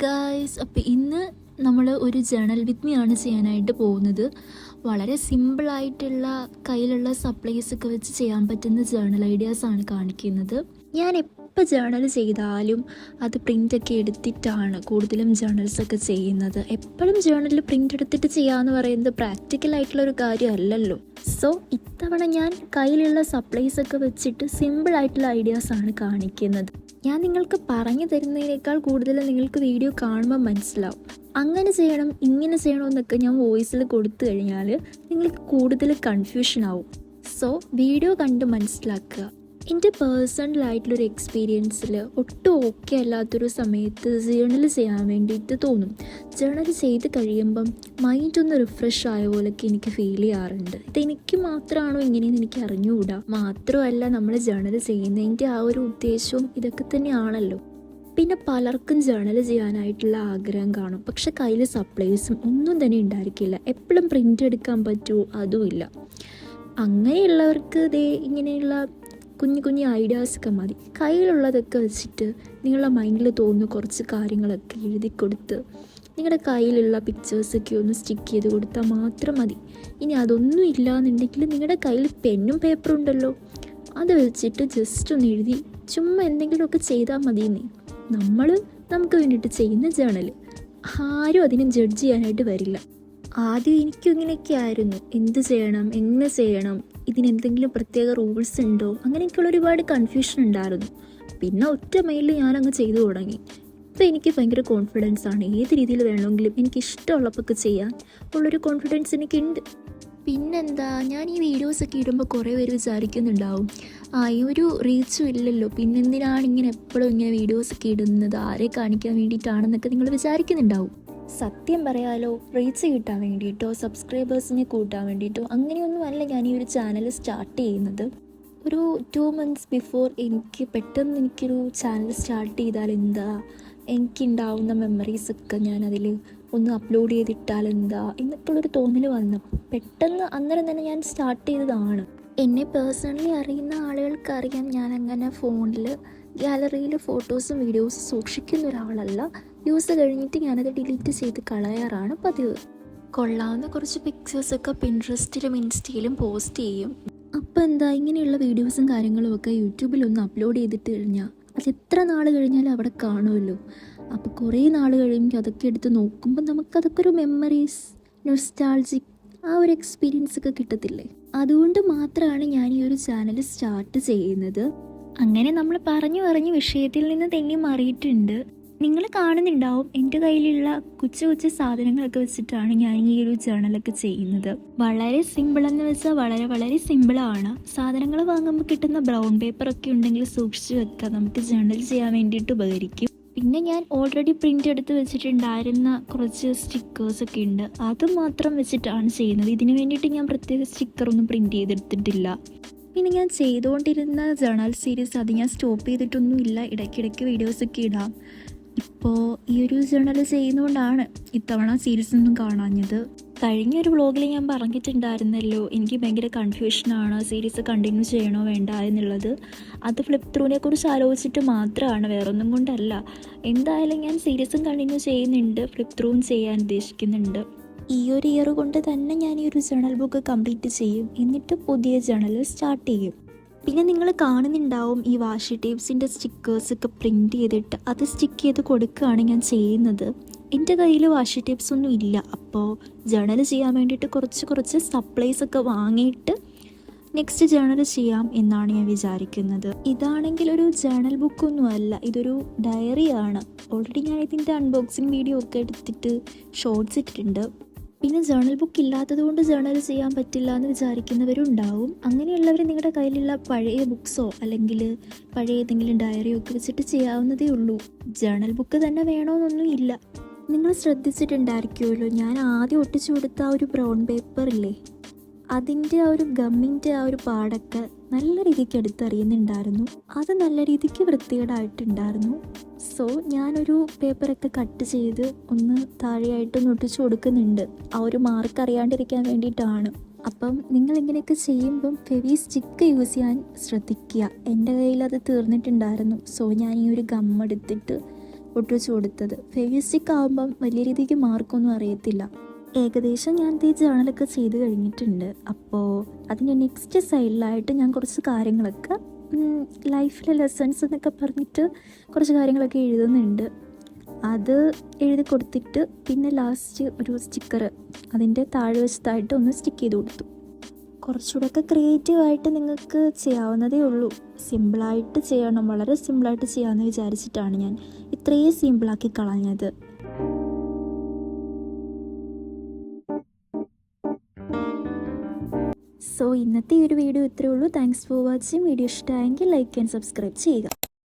Guys, അപ്പോൾ ഇന്ന് നമ്മൾ ഒരു ജേണൽ വിത്ത് മീ ആണ് ചെയ്യാനായിട്ട് പോകുന്നത്. വളരെ സിമ്പിളായിട്ടുള്ള കയ്യിലുള്ള സപ്ലൈസ് ഒക്കെ വെച്ച് ചെയ്യാൻ പറ്റുന്ന ജേണൽ ഐഡിയാസാണ് കാണിക്കുന്നത്. ഞാൻ എപ്പോൾ ജേണൽ ചെയ്താലും അത് പ്രിൻ്റൊക്കെ എടുത്തിട്ടാണ് കൂടുതലും ജേണൽസൊക്കെ ചെയ്യുന്നത്. എപ്പോഴും ജേണലിൽ പ്രിൻ്റ് എടുത്തിട്ട് ചെയ്യാമെന്ന് പറയുന്നത് പ്രാക്ടിക്കലായിട്ടുള്ളൊരു കാര്യമല്ലല്ലോ. സോ ഇത്തവണ ഞാൻ കയ്യിലുള്ള സപ്ലൈസൊക്കെ വെച്ചിട്ട് സിമ്പിളായിട്ടുള്ള ഐഡിയാസാണ് കാണിക്കുന്നത്. ഞാൻ നിങ്ങൾക്ക് പറഞ്ഞു തരുന്നതിനേക്കാൾ കൂടുതൽ നിങ്ങൾക്ക് വീഡിയോ കാണുമ്പോൾ മനസ്സിലാവും. അങ്ങനെ ചെയ്യണം ഇങ്ങനെ ചെയ്യണമെന്നൊക്കെ ഞാൻ വോയിസിൽ കൊടുത്തു കഴിഞ്ഞാൽ നിങ്ങൾക്ക് കൂടുതൽ കൺഫ്യൂഷൻ ആവും. സോ വീഡിയോ കണ്ട് മനസ്സിലാക്കുക. എൻ്റെ പേഴ്സണലായിട്ടുള്ളൊരു എക്സ്പീരിയൻസിൽ ഒട്ടും ഓക്കെ അല്ലാത്തൊരു സമയത്ത് ജേണൽ ചെയ്യാൻ വേണ്ടിയിട്ട് തോന്നും. ജേണൽ ചെയ്ത് കഴിയുമ്പം മൈൻഡ് ഒന്ന് റിഫ്രഷ് ആയ പോലൊക്കെ എനിക്ക് ഫീൽ ചെയ്യാറുണ്ട്. ഇതെനിക്ക് മാത്രമാണോ ഇങ്ങനെയെന്ന് എനിക്ക് അറിഞ്ഞുകൂടാ. മാത്രമല്ല, നമ്മൾ ജേണൽ ചെയ്യുന്നതിൻ്റെ ആ ഒരു ഉദ്ദേശവും ഇതൊക്കെ തന്നെയാണല്ലോ. പിന്നെ പലർക്കും ജേണൽ ചെയ്യാനായിട്ടുള്ള ആഗ്രഹം കാണും, പക്ഷെ കയ്യിൽ സപ്ലൈസും ഒന്നും തന്നെ ഉണ്ടായിരിക്കില്ല. എപ്പോഴും പ്രിൻ്റ് എടുക്കാൻ പറ്റുമോ അതുമില്ല. അങ്ങനെയുള്ളവർക്ക് ഇങ്ങനെയുള്ള കുഞ്ഞു കുഞ്ഞു ഐഡിയാസൊക്കെ മതി. കയ്യിലുള്ളതൊക്കെ വെച്ചിട്ട് നിങ്ങളുടെ മൈൻഡിൽ തോന്നുന്ന കുറച്ച് കാര്യങ്ങളൊക്കെ എഴുതി കൊടുത്ത് നിങ്ങളുടെ കയ്യിലുള്ള പിക്ചേഴ്സൊക്കെ ഒന്ന് സ്റ്റിക്ക് ചെയ്ത് കൊടുത്താൽ മാത്രം മതി. ഇനി അതൊന്നും ഇല്ലയെന്നുണ്ടെങ്കിൽ നിങ്ങളുടെ കയ്യിൽ പെന്നും പേപ്പറും ഉണ്ടല്ലോ, അത് വെച്ചിട്ട് ജസ്റ്റ് ഒന്ന് എഴുതി ചുമ്മാ എന്തെങ്കിലുമൊക്കെ ചെയ്താൽ മതിയെന്നേ. നമുക്ക് വേണ്ടിയിട്ട് ചെയ്യുന്ന ജേണൽ ആരും അതിനെ ജഡ്ജ് ചെയ്യാനായിട്ട് വരില്ല. ആദ്യം എനിക്കും ഇങ്ങനെയൊക്കെ ആയിരുന്നു, എന്ത് ചെയ്യണം, എങ്ങനെ ചെയ്യണം, ഇതിനെന്തെങ്കിലും പ്രത്യേക റൂൾസ് ഉണ്ടോ, അങ്ങനെയൊക്കെയുള്ള ഒരുപാട് കൺഫ്യൂഷൻ ഉണ്ടായിരുന്നു. പിന്നെ ഒറ്റ മെയിലിൽ ഞാനങ്ങ് ചെയ്തു തുടങ്ങി. ഇപ്പോൾ എനിക്ക് ഭയങ്കര കോൺഫിഡൻസ് ആണ്. ഏത് രീതിയിൽ വേണമെങ്കിലും എനിക്ക് ഇഷ്ടമുള്ളപ്പോൾ ചെയ്യാൻ ഉള്ളൊരു കോൺഫിഡൻസ് എനിക്കുണ്ട്. പിന്നെന്താ, ഞാൻ ഈ വീഡിയോസൊക്കെ ഇടുമ്പോൾ കുറേ പേര് വിചാരിക്കുന്നുണ്ടാവും, ഈ ഒരു റീച്ചും ഇല്ലല്ലോ, പിന്നെന്തിനാണ് ഇങ്ങനെ എപ്പോഴും ഇങ്ങനെ വീഡിയോസൊക്കെ ഇടുന്നത്, ആരെ കാണിക്കാൻ വേണ്ടിയിട്ടാണെന്നൊക്കെ നിങ്ങൾ വിചാരിക്കുന്നുണ്ടാവും. സത്യം പറയാലോ, റീച്ച് കിട്ടാൻ വേണ്ടിയിട്ടോ സബ്സ്ക്രൈബേഴ്സിനെ കൂട്ടാൻ വേണ്ടിയിട്ടോ അങ്ങനെയൊന്നുമല്ല ഞാൻ ഈ ഒരു ചാനൽ സ്റ്റാർട്ട് ചെയ്യുന്നത്. ഒരു 2 months ബിഫോർ എനിക്കൊരു ചാനൽ സ്റ്റാർട്ട് ചെയ്താൽ എന്താ, എനിക്കുണ്ടാവുന്ന മെമ്മറീസൊക്കെ ഞാൻ അതിൽ ഒന്ന് അപ്ലോഡ് ചെയ്തിട്ടാൽ എന്താ എന്നൊക്കെയുള്ളൊരു തോന്നൽ വന്നു. പെട്ടെന്ന് അന്നേരം തന്നെ ഞാൻ സ്റ്റാർട്ട് ചെയ്തതാണ്. എന്നെ പേഴ്സണലി അറിയുന്ന ആളുകൾക്കറിയാം, ഞാനങ്ങനെ ഫോണിൽ ഗാലറിയിൽ ഫോട്ടോസും വീഡിയോസും സൂക്ഷിക്കുന്ന ഒരാളല്ല. യൂസ് കഴിഞ്ഞിട്ട് ഞാനത് ഡിലീറ്റ് ചെയ്ത് കളയാറാണ് പതിവ്. കൊള്ളാവുന്ന കുറച്ച് പിക്ചേഴ്സൊക്കെ പിൻട്രസ്റ്റിലും ഇൻസ്റ്റയിലും പോസ്റ്റ് ചെയ്യും. അപ്പോൾ എന്താ, ഇങ്ങനെയുള്ള വീഡിയോസും കാര്യങ്ങളും ഒക്കെ യൂട്യൂബിലൊന്ന് അപ്ലോഡ് ചെയ്തിട്ട് കഴിഞ്ഞാൽ അത് എത്ര നാൾ കഴിഞ്ഞാലും അവിടെ കാണുമല്ലോ. അപ്പോൾ കുറേ നാൾ കഴിയുമ്പോൾ അതൊക്കെ എടുത്ത് നോക്കുമ്പോൾ നമുക്കതൊക്കെ ഒരു മെമ്മറീസ്, നൊസ്റ്റാൾജിക് ആ ഒരു എക്സ്പീരിയൻസ് ഒക്കെ കിട്ടത്തില്ലേ. അതുകൊണ്ട് മാത്രമാണ് ഞാൻ ഈ ഒരു ചാനൽ സ്റ്റാർട്ട് ചെയ്യുന്നത്. അങ്ങനെ നമ്മൾ പറഞ്ഞു വിഷയത്തിൽ നിന്ന് തെന്നി മാറിയിട്ടുണ്ട്. നിങ്ങൾ കാണുന്നുണ്ടാവും, എൻ്റെ കയ്യിലുള്ള കൊച്ചു കൊച്ചു സാധനങ്ങളൊക്കെ വെച്ചിട്ടാണ് ഞാൻ ഈ ഒരു ജേണലൊക്കെ ചെയ്യുന്നത്. വളരെ സിമ്പിളെന്ന് വെച്ചാൽ വളരെ സിമ്പിളാണ്. സാധനങ്ങൾ വാങ്ങുമ്പോൾ കിട്ടുന്ന ബ്രൗൺ പേപ്പറൊക്കെ ഉണ്ടെങ്കിൽ സൂക്ഷിച്ച് വെക്കാം, നമുക്ക് ജേണൽ ചെയ്യാൻ വേണ്ടിയിട്ട് ഉപകരിക്കും. പിന്നെ ഞാൻ ഓൾറെഡി പ്രിൻ്റ് എടുത്ത് വെച്ചിട്ടുണ്ടായിരുന്ന കുറച്ച് സ്റ്റിക്കേഴ്സൊക്കെ ഉണ്ട്, അത് മാത്രം വെച്ചിട്ടാണ് ചെയ്യുന്നത്. ഇതിന് വേണ്ടിയിട്ട് ഞാൻ പ്രത്യേക സ്റ്റിക്കറൊന്നും പ്രിൻ്റ് ചെയ്തെടുത്തിട്ടില്ല. പിന്നെ ഞാൻ ചെയ്തുകൊണ്ടിരുന്ന ജേണൽ സീരീസ് അത് ഞാൻ സ്റ്റോപ്പ് ചെയ്തിട്ടൊന്നുമില്ല, ഇടയ്ക്കിടയ്ക്ക് വീഡിയോസൊക്കെ ഇടാം. ഇപ്പോൾ ഈ ഒരു ജേണൽ ചെയ്യുന്നതുകൊണ്ടാണ് ഇത്തവണ സീരീസ് ഒന്നും കാണാഞ്ഞത്. കഴിഞ്ഞൊരു വ്ളോഗിൽ ഞാൻ പറഞ്ഞിട്ടുണ്ടായിരുന്നല്ലോ, എനിക്ക് ഭയങ്കര കൺഫ്യൂഷനാണ് സീരീസ് കണ്ടിന്യൂ ചെയ്യണോ വേണ്ട എന്നുള്ളത്. അത് ഫ്ലിപ്പ് ത്രൂവിനെ കുറിച്ച് ആലോചിച്ചിട്ട് മാത്രമാണ്, വേറൊന്നും കൊണ്ടല്ല. എന്തായാലും ഞാൻ സീരീസും കണ്ടിന്യൂ ചെയ്യുന്നുണ്ട്, ഫ്ലിപ്പ് ത്രൂവും ചെയ്യാൻ ഉദ്ദേശിക്കുന്നുണ്ട്. ഈ ഒരു ഇയർ കൊണ്ട് തന്നെ ഞാൻ ഈ ഒരു ജേണൽ ബുക്ക് കംപ്ലീറ്റ് ചെയ്യും, എന്നിട്ട് പുതിയ ജേണൽ സ്റ്റാർട്ട് ചെയ്യും. പിന്നെ നിങ്ങൾ കാണുന്നുണ്ടാവും, ഈ വാഷി ടേപ്സിൻ്റെ സ്റ്റിക്കേഴ്സൊക്കെ പ്രിൻ്റ് ചെയ്തിട്ട് അത് സ്റ്റിക്ക് ചെയ്ത് കൊടുക്കുകയാണ് ഞാൻ ചെയ്യുന്നത്. എൻ്റെ കയ്യിൽ വാഷി ടേപ്സ് ഒന്നും ഇല്ല. അപ്പോൾ ജേണൽ ചെയ്യാൻ വേണ്ടിയിട്ട് കുറച്ച് സപ്ലൈസൊക്കെ വാങ്ങിയിട്ട് നെക്സ്റ്റ് ജേണൽ ചെയ്യാം എന്നാണ് ഞാൻ വിചാരിക്കുന്നത്. ഇതാണെങ്കിൽ ഒരു ജേണൽ ബുക്കൊന്നും അല്ല, ഇതൊരു ഡയറിയാണ്. ഓൾറെഡി ഞാൻ ഇതിൻ്റെ അൺബോക്സിങ് വീഡിയോ ഒക്കെ എടുത്തിട്ട് ഷോർട്സ് ഇട്ടിട്ടുണ്ട്. പിന്നെ ജേണൽ ബുക്ക് ഇല്ലാത്തത് കൊണ്ട് ജേണൽ ചെയ്യാൻ പറ്റില്ല എന്ന് വിചാരിക്കുന്നവരുണ്ടാവും. അങ്ങനെയുള്ളവർ നിങ്ങളുടെ കയ്യിലുള്ള പഴയ ബുക്സോ അല്ലെങ്കിൽ പഴയ ഏതെങ്കിലും ഡയറിയോ ഒക്കെ വെച്ചിട്ട് ചെയ്യാവുന്നതേ ഉള്ളൂ. ജേണൽ ബുക്ക് തന്നെ വേണമെന്നൊന്നും ഇല്ല. നിങ്ങൾ ശ്രദ്ധിച്ചിട്ടുണ്ടായിരിക്കുമല്ലോ, ഞാൻ ആദ്യം ഒട്ടിച്ചു കൊടുത്ത ആ ഒരു ബ്രൗൺ പേപ്പർ ഇല്ലേ, അതിൻ്റെ ആ ഒരു ഗമ്മിൻ്റെ ആ ഒരു പാടൊക്കെ നല്ല രീതിക്ക് എടുത്തറിയുന്നുണ്ടായിരുന്നു. അത് നല്ല രീതിക്ക് വൃത്തികേടായിട്ടുണ്ടായിരുന്നു. സോ ഞാനൊരു പേപ്പറൊക്കെ കട്ട് ചെയ്ത് ഒന്ന് താഴെയായിട്ടൊന്ന് ഒട്ടിച്ചു കൊടുക്കുന്നുണ്ട്, ആ ഒരു മാർക്ക് അറിയാണ്ടിരിക്കാൻ വേണ്ടിയിട്ടാണ്. അപ്പം നിങ്ങളിങ്ങനെയൊക്കെ ചെയ്യുമ്പം ഫെവി സ്റ്റിക്ക് യൂസ് ചെയ്യാൻ ശ്രദ്ധിക്കുക. എൻ്റെ കയ്യിൽ അത് തീർന്നിട്ടുണ്ടായിരുന്നു. സോ ഞാൻ ഈ ഒരു ഗം എടുത്തിട്ട് ഒട്ടിച്ചു കൊടുത്തത്. ഫെവിസ്റ്റിക് ആകുമ്പം വലിയ രീതിക്ക് മാർക്കൊന്നും അറിയത്തില്ല. ഏകദേശം ഞാൻ ഈ ജേണലൊക്കെ ചെയ്ത് കഴിഞ്ഞിട്ടുണ്ട്. അപ്പോൾ അതിൻ്റെ നെക്സ്റ്റ് സൈഡിലായിട്ട് ഞാൻ കുറച്ച് കാര്യങ്ങളൊക്കെ ലൈഫിലെ ലെസൺസ് എന്നൊക്കെ പറഞ്ഞിട്ട് കുറച്ച് കാര്യങ്ങളൊക്കെ എഴുതുന്നുണ്ട്. അത് എഴുതി കൊടുത്തിട്ട് പിന്നെ ലാസ്റ്റ് ഒരു സ്റ്റിക്കർ അതിൻ്റെ താഴ്വശത്തായിട്ട് ഒന്ന് സ്റ്റിക്ക് ചെയ്ത് കൊടുത്തു. കുറച്ചുകൂടെയൊക്കെ ക്രിയേറ്റീവായിട്ട് നിങ്ങൾക്ക് ചെയ്യാവുന്നതേ ഉള്ളൂ. സിമ്പിളായിട്ട് ചെയ്യണം, വളരെ സിമ്പിളായിട്ട് ചെയ്യാമെന്ന് വിചാരിച്ചിട്ടാണ് ഞാൻ ഇത്രയും സിമ്പിളാക്കി കളഞ്ഞത്. സോ ഇന്നത്തെ ഈ ഒരു വീഡിയോ ഇത്രയേ ഉള്ളൂ. Thanks for watching. വീഡിയോ ഇഷ്ടമായെങ്കിൽ ലൈക്ക് ആൻഡ് സബ്സ്ക്രൈബ് ചെയ്യുക.